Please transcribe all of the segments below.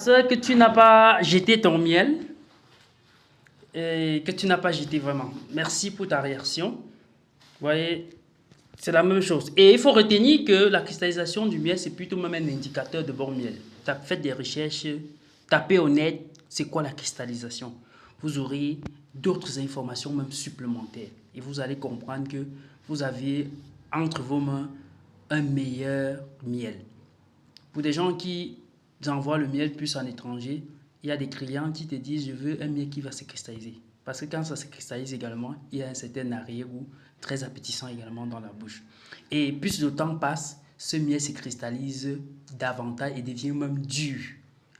C'est que tu n'as pas jeté ton miel et que tu n'as pas jeté vraiment. Merci pour ta réaction. Vous voyez, c'est la même chose. Et il faut retenir que la cristallisation du miel, c'est plutôt même un indicateur de bon miel. Faites des recherches, tapez au net, c'est quoi la cristallisation. Vous aurez d'autres informations même supplémentaires. Et vous allez comprendre que vous avez entre vos mains un meilleur miel. Pour des gens qui envoient le miel plus en étranger, il y a des clients qui te disent je veux un miel qui va se cristalliser. Parce que quand ça se cristallise également, il y a un certain arrière-goût très appétissant également dans la bouche. Et plus le temps passe, ce miel se cristallise davantage et devient même dur.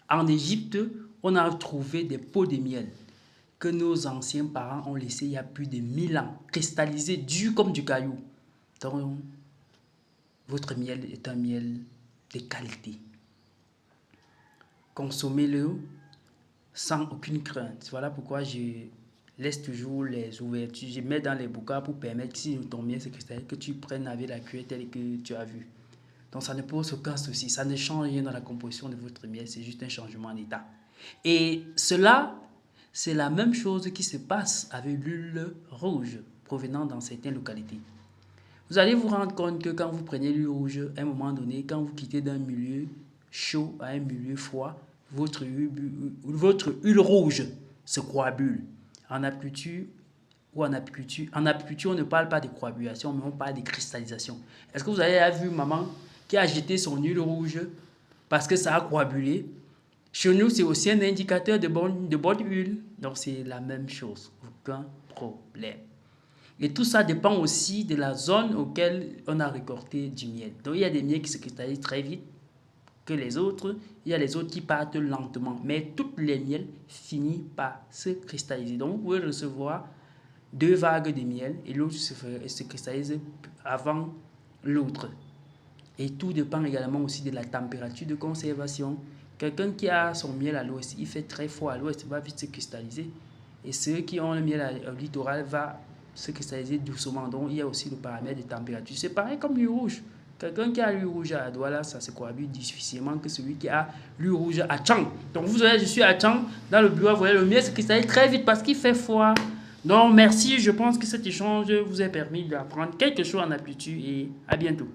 En Égypte, on a trouvé des pots de miel que nos anciens parents ont laissés il y a plus de 1000 ans, cristallisés, durs comme du caillou. Donc, votre miel est un miel de qualité. Consommez-le sans aucune crainte. Voilà pourquoi je laisse toujours les ouvertures. Je mets dans les boucas pour permettre que si ton miel se cristallise, que tu prennes avec la cuillère telle que tu as vu. Donc ça ne pose aucun souci. Ça ne change rien dans la composition de votre miel. C'est juste un changement en état. Et cela, c'est la même chose qui se passe avec l'huile rouge provenant dans certaines localités. Vous allez vous rendre compte que quand vous prenez l'huile rouge, à un moment donné, quand vous quittez d'un milieu chaud à un milieu froid, votre huile rouge se coagule. En apiculture, on ne parle pas de coagulation, mais on parle de cristallisation. Est-ce que vous avez vu maman qui a jeté son huile rouge parce que ça a coagulé? Chez nous, c'est aussi un indicateur de bonne huile. Donc, c'est la même chose. Aucun problème. Et tout ça dépend aussi de la zone auquel on a récolté du miel. Donc, il y a des miels qui se cristallisent très vite que les autres. Il y a les autres qui partent lentement. Mais toutes les miels finissent par se cristalliser. Donc, vous pouvez recevoir 2 vagues de miel et l'autre se cristallise avant l'autre. Et tout dépend également aussi de la température de conservation. Quelqu'un qui a son miel à l'ouest, il fait très froid à l'ouest, va vite se cristalliser. Et ceux qui ont le miel au littoral va se cristalliser doucement. Donc, il y a aussi le paramètre de température. C'est pareil comme l'huile rouge. Quelqu'un qui a l'huile rouge à Douala, ça se coagule difficilement que celui qui a l'huile rouge à Tchang. Donc, vous voyez, je suis à Tchang, dans le bureau, vous voyez, le miel se cristallise très vite parce qu'il fait froid. Donc, merci. Je pense que cet échange vous a permis d'apprendre quelque chose en apiculture et à bientôt.